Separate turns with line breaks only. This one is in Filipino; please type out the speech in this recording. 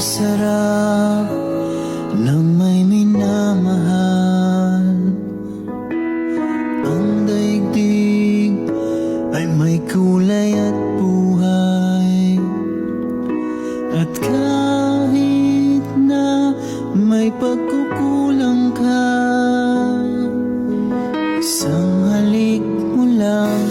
sarap na may minamahal. Ang daigdig ay may kulay at buhay, at kahit na may pagkukulang ka, isang halik mo lang